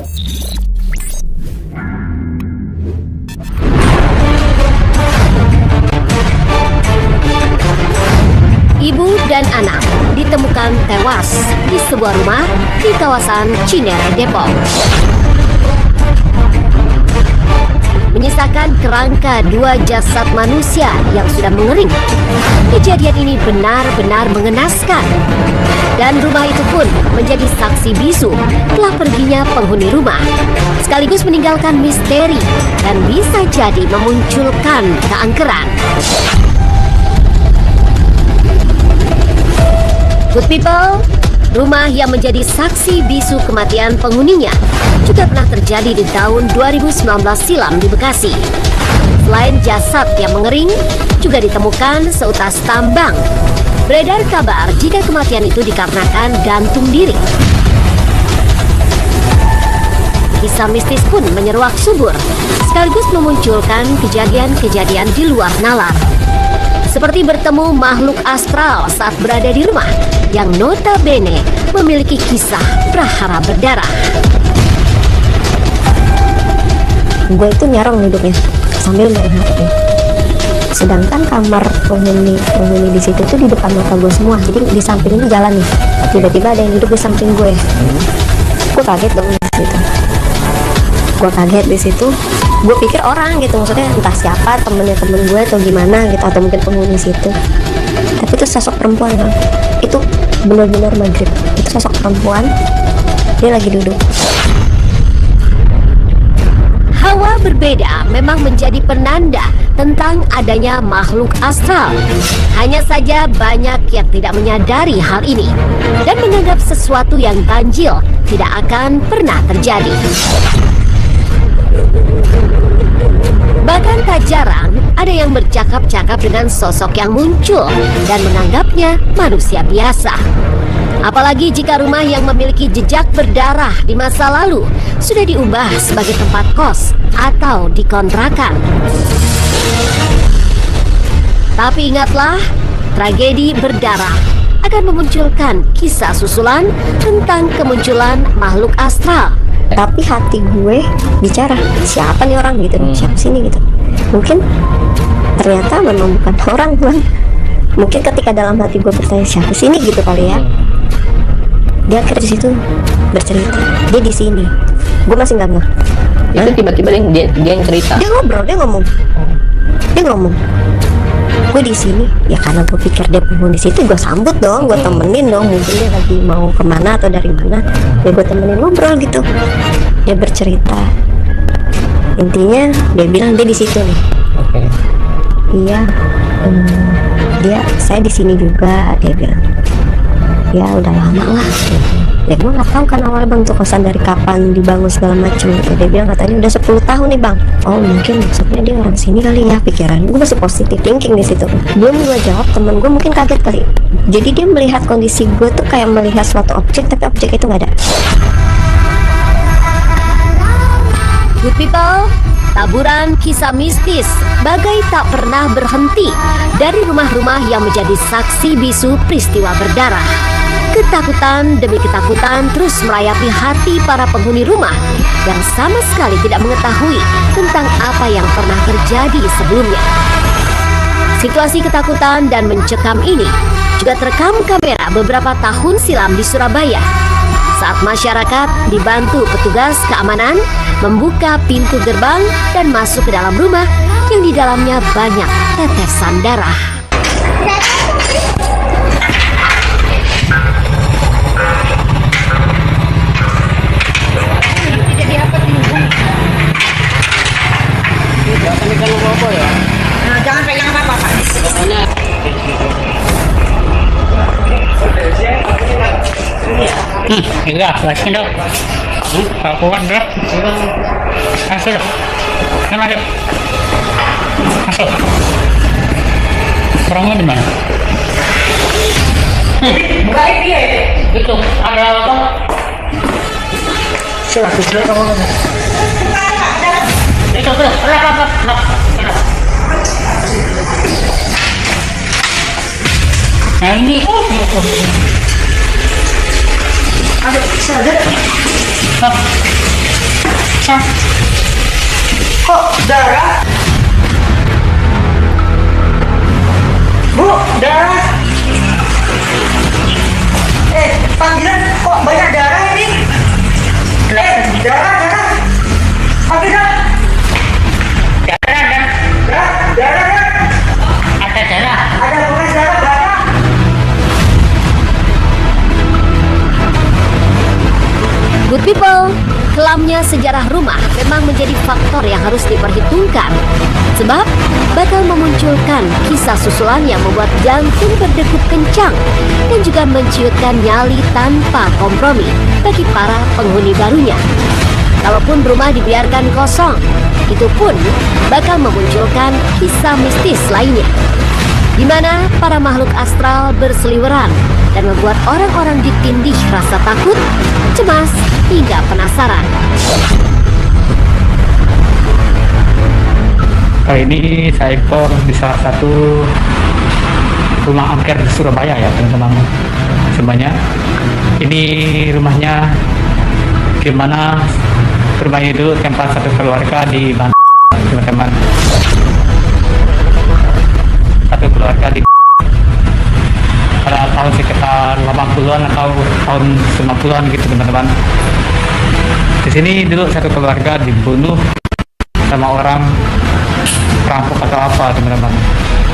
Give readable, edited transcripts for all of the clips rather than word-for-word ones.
Ibu dan anak ditemukan tewas di sebuah rumah di kawasan Cinere, Depok. Menyisakan kerangka dua jasad manusia yang sudah mengering. Kejadian ini benar-benar mengenaskan. Dan rumah itu pun menjadi saksi bisu telah perginya penghuni rumah, sekaligus meninggalkan misteri dan bisa jadi memunculkan keangkeran. Good people, rumah yang menjadi saksi bisu kematian penghuninya juga pernah terjadi di tahun 2019 silam di Bekasi. Selain jasad yang mengering, juga ditemukan seutas tambang. Beredar kabar jika kematian itu dikarenakan gantung diri. Kisah mistis pun menyeruak subur, sekaligus memunculkan kejadian-kejadian di luar nalar. Seperti bertemu makhluk astral saat berada di rumah yang notabene memiliki kisah prahara berdarah. Gue itu nyarong hidupnya sambil main HP. Sedangkan kamar penghuni di situ tuh di depan mata gue semua. Jadi di samping ini jalan nih. Tiba-tiba ada yang duduk di samping gue. Gue kaget dong di situ. Gue pikir orang gitu, maksudnya entah siapa, temen gue atau gimana gitu, atau mungkin penghuni situ. Tapi itu sosok perempuan, Bang. Itu benar-benar maghrib. Itu sosok perempuan, dia lagi duduk. Hawa berbeda memang menjadi penanda tentang adanya makhluk astral. Hanya saja banyak yang tidak menyadari hal ini dan menganggap sesuatu yang ganjil tidak akan pernah terjadi. Bahkan tak jarang ada yang bercakap-cakap dengan sosok yang muncul dan menganggapnya manusia biasa. Apalagi jika rumah yang memiliki jejak berdarah di masa lalu sudah diubah sebagai tempat kos atau dikontrakan. Tapi ingatlah, tragedi berdarah akan memunculkan kisah susulan tentang kemunculan makhluk astral. Tapi hati gue bicara, siapa nih orang gitu, siapa sini gitu. Mungkin ternyata memang bukan orang, Bang. Mungkin ketika dalam hati gue bertanya siapa sini gitu kali ya. Dia akhirnya di situ bercerita, dia di sini. Gue masih nggak ngeh. Itu tiba-tiba dia yang cerita. Dia ngobrol, dia ngomong. Gue di sini ya karena gue pikir dia penghuni situ, gue sambut dong, gue temenin dong. Mungkin dia lagi mau kemana atau dari mana, ya gue temenin ngobrol gitu. Dia bercerita, intinya dia bilang dia di situ nih. Iya, saya di sini juga, dia bilang. Ya udah lama lah. Ya gue nggak tahu kan awalnya, Bang, tuh kosan dari kapan dibangun segala macam gitu. Dia bilang katanya udah 10 tahun nih, Bang. Oh mungkin maksudnya dia orang sini kali ya, pikiran gue masih positif thinking di situ. Belum gue jawab, temen gue mungkin kaget kali. Jadi dia melihat kondisi gue tuh kayak melihat suatu objek, tapi objek itu nggak ada. Good people, taburan kisah mistis bagai tak pernah berhenti dari rumah-rumah yang menjadi saksi bisu peristiwa berdarah. Ketakutan demi ketakutan terus merayapi hati para penghuni rumah yang sama sekali tidak mengetahui tentang apa yang pernah terjadi sebelumnya. Situasi ketakutan dan mencekam ini juga terekam kamera beberapa tahun silam di Surabaya saat masyarakat dibantu petugas keamanan membuka pintu gerbang dan masuk ke dalam rumah yang di dalamnya banyak tetesan darah. Jangan pegang apa-apa, Pak. Enggak, lagi dong. Pak kuat dong. Masuk. Masuk. Masuk. Orangnya di mana? Buka dia. Itu ada apa? Silakan kamu. Itu apa? Nah ini. Aduh, sadar. Kok darah? Bu, darah. Panggilan kok banyak darah ini? Darah. Panggilan. Darah. Darah. Ada darah. Ada bekas darah banyak. Good people, kelamnya sejarah rumah memang menjadi faktor yang harus diperhitungkan. Sebab bakal memunculkan kisah susulan yang membuat jantung berdegup kencang dan juga menciutkan nyali tanpa kompromi bagi para penghuni barunya. Kalaupun rumah dibiarkan kosong, itu pun bakal memunculkan kisah mistis lainnya, di mana para makhluk astral berseliweran dan membuat orang-orang ditindih rasa takut, cemas, hingga penasaran. Kali ini saya ekspor di salah satu rumah angker di Surabaya ya teman-teman. Semuanya ini rumahnya, gimana rumahnya itu tempat satu keluarga di Banten teman-teman. Satu keluarga di pada tahun sekitar 80-an atau tahun 90-an gitu teman-teman. Di sini dulu satu keluarga dibunuh sama orang perampok atau apa teman-teman.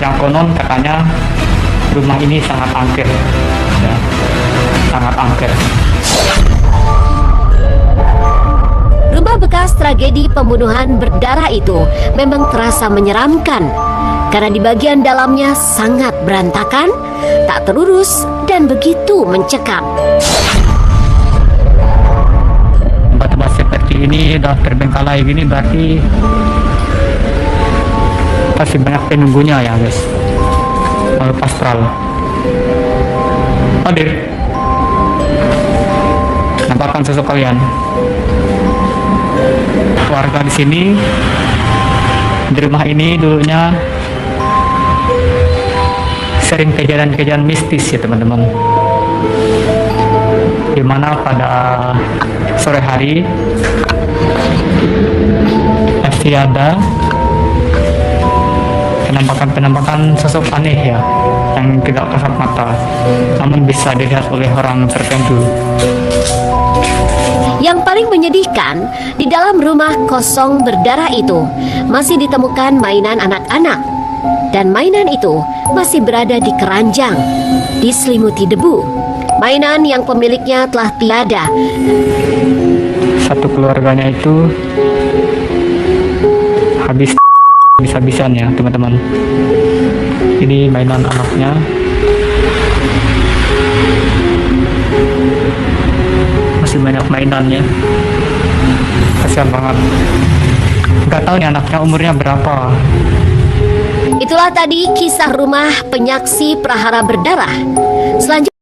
Yang konon katanya rumah ini sangat angker ya, sangat angker. Rumah bekas tragedi pembunuhan berdarah itu memang terasa menyeramkan karena di bagian dalamnya sangat berantakan, tak terurus, dan begitu mencekam. Tempat-tempat seperti ini udah terbengkalai gini berarti masih banyak penunggunya ya guys. Makhluk astral hadir. Nampakkan sosok kalian. Warga di sini di rumah ini dulunya sering kejadian-kejadian mistis ya teman-teman, dimana pada sore hari pasti ada penampakan sosok aneh ya, yang tidak kasat mata namun bisa dilihat oleh orang tertentu. Yang paling menyedihkan, di dalam rumah kosong berdarah itu masih ditemukan mainan anak-anak. Dan mainan itu masih berada di keranjang, diselimuti debu. Mainan yang pemiliknya telah tiada. Satu keluarganya itu habis-habisan ya teman-teman. Ini mainan anaknya. Masih banyak mainannya. Kasihan banget. Nggak tahu nih anaknya umurnya berapa. Itulah tadi kisah rumah penyaksi prahara berdarah. Selanjutnya